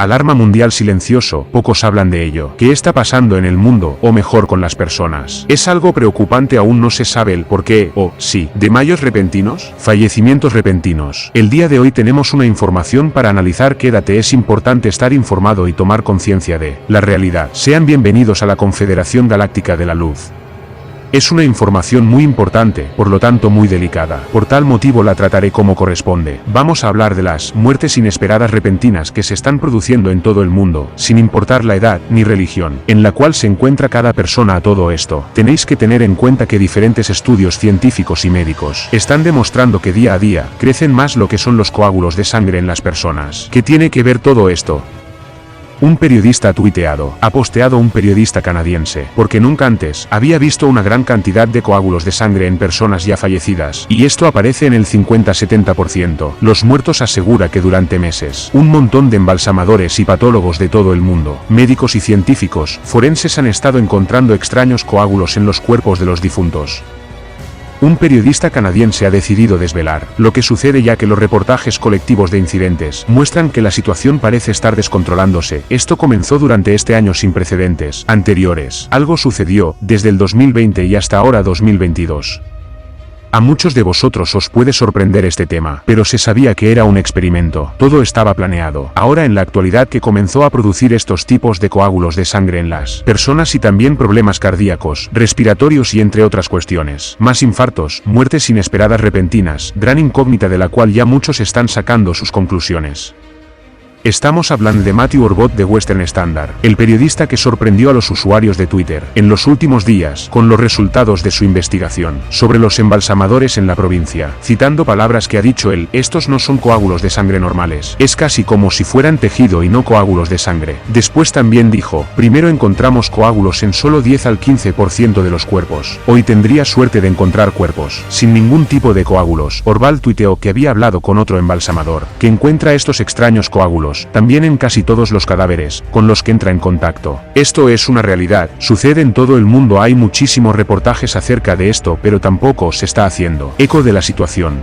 Alarma mundial silencioso, pocos hablan de ello. ¿Qué está pasando en el mundo, o mejor con las personas? ¿Es algo preocupante? Aún no se sabe el por qué, o sí. ¿Desmayos repentinos? Fallecimientos repentinos. El día de hoy tenemos una información para analizar. Quédate, es importante estar informado y tomar conciencia de la realidad. Sean bienvenidos a la Confederación Galáctica de la Luz. Es una información muy importante, por lo tanto muy delicada. Por tal motivo la trataré como corresponde. Vamos a hablar de las muertes inesperadas repentinas que se están produciendo en todo el mundo, sin importar la edad ni religión, en la cual se encuentra cada persona. A todo esto, tenéis que tener en cuenta que diferentes estudios científicos y médicos están demostrando que día a día crecen más lo que son los coágulos de sangre en las personas. ¿Qué tiene que ver todo esto? Un periodista ha posteado un periodista canadiense, porque nunca antes había visto una gran cantidad de coágulos de sangre en personas ya fallecidas, y esto aparece en el 50-70%. Los muertos asegura que durante meses, un montón de embalsamadores y patólogos de todo el mundo, médicos y científicos, forenses han estado encontrando extraños coágulos en los cuerpos de los difuntos. Un periodista canadiense ha decidido desvelar lo que sucede, ya que los reportajes colectivos de incidentes muestran que la situación parece estar descontrolándose. Esto comenzó durante este año sin precedentes anteriores. Algo sucedió desde el 2020 y hasta ahora 2022. A muchos de vosotros os puede sorprender este tema, pero se sabía que era un experimento. Todo estaba planeado. Ahora en la actualidad que comenzó a producir estos tipos de coágulos de sangre en las personas y también problemas cardíacos, respiratorios y entre otras cuestiones. Más infartos, muertes inesperadas repentinas, gran incógnita de la cual ya muchos están sacando sus conclusiones. Estamos hablando de Matthew Orbot de Western Standard, el periodista que sorprendió a los usuarios de Twitter en los últimos días con los resultados de su investigación sobre los embalsamadores en la provincia, citando palabras que ha dicho él: estos no son coágulos de sangre normales, es casi como si fueran tejido y no coágulos de sangre. Después también dijo: primero encontramos coágulos en solo 10 al 15% de los cuerpos, hoy tendría suerte de encontrar cuerpos sin ningún tipo de coágulos. Orbot tuiteó que había hablado con otro embalsamador, que encuentra estos extraños coágulos también en casi todos los cadáveres con los que entra en contacto. Esto es una realidad, sucede en todo el mundo. Hay muchísimos reportajes acerca de esto, pero tampoco se está haciendo eco de la situación.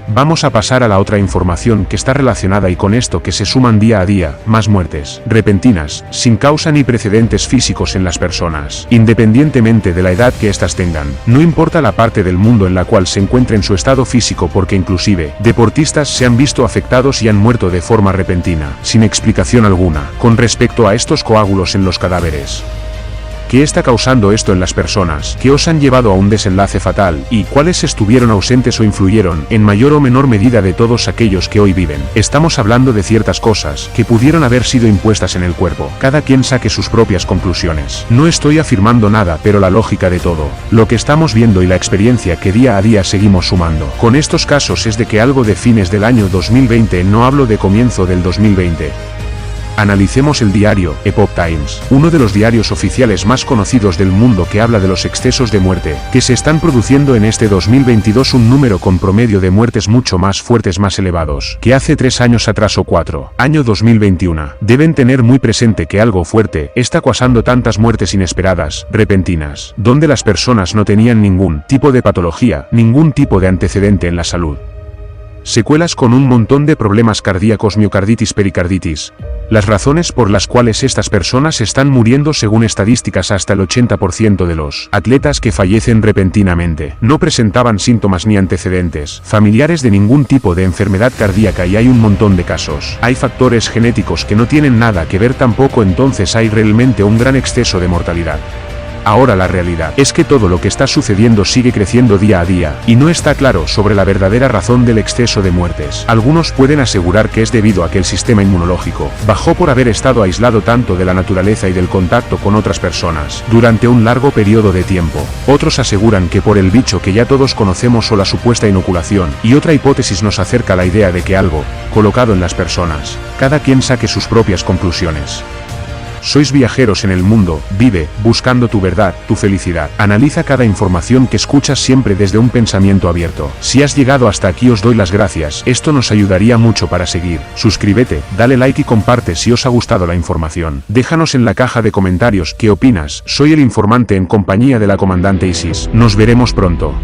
Vamos a pasar a la otra información que está relacionada, y con esto que se suman día a día más muertes repentinas, sin causa ni precedentes físicos en las personas, independientemente de la edad que éstas tengan. No importa la parte del mundo en la cual se encuentre en su estado físico, porque inclusive deportistas se han visto afectados y han muerto de forma repentina, sin explicación alguna. Con respecto a estos coágulos en los cadáveres, ¿qué está causando esto en las personas? ¿Qué os han llevado a un desenlace fatal? ¿Y cuáles estuvieron ausentes o influyeron en mayor o menor medida de todos aquellos que hoy viven? Estamos hablando de ciertas cosas que pudieron haber sido impuestas en el cuerpo. Cada quien saque sus propias conclusiones. No estoy afirmando nada, pero la lógica de todo lo que estamos viendo y la experiencia que día a día seguimos sumando con estos casos es de que algo de fines del año 2020, no hablo de comienzo del 2020. Analicemos el diario Epoch Times, uno de los diarios oficiales más conocidos del mundo, que habla de los excesos de muerte que se están produciendo en este 2022, un número con promedio de muertes mucho más fuertes, más elevados que hace 3 años atrás o 4. Año 2021. Deben tener muy presente que algo fuerte está causando tantas muertes inesperadas, repentinas, donde las personas no tenían ningún tipo de patología, ningún tipo de antecedente en la salud. Secuelas con un montón de problemas cardíacos, miocarditis, pericarditis. Las razones por las cuales estas personas están muriendo, según estadísticas, hasta el 80% de los atletas que fallecen repentinamente no presentaban síntomas ni antecedentes familiares de ningún tipo de enfermedad cardíaca, y hay un montón de casos. Hay factores genéticos que no tienen nada que ver tampoco, entonces hay realmente un gran exceso de mortalidad. Ahora la realidad es que todo lo que está sucediendo sigue creciendo día a día, y no está claro sobre la verdadera razón del exceso de muertes. Algunos pueden asegurar que es debido a que el sistema inmunológico bajó por haber estado aislado tanto de la naturaleza y del contacto con otras personas durante un largo periodo de tiempo. Otros aseguran que por el bicho que ya todos conocemos o la supuesta inoculación, y otra hipótesis nos acerca a la idea de que algo colocado en las personas. Cada quien saque sus propias conclusiones. Sois viajeros en el mundo, vive, buscando tu verdad, tu felicidad. Analiza cada información que escuchas siempre desde un pensamiento abierto. Si has llegado hasta aquí, os doy las gracias, esto nos ayudaría mucho para seguir. Suscríbete, dale like y comparte si os ha gustado la información. Déjanos en la caja de comentarios qué opinas. Soy el informante en compañía de la comandante Isis. Nos veremos pronto.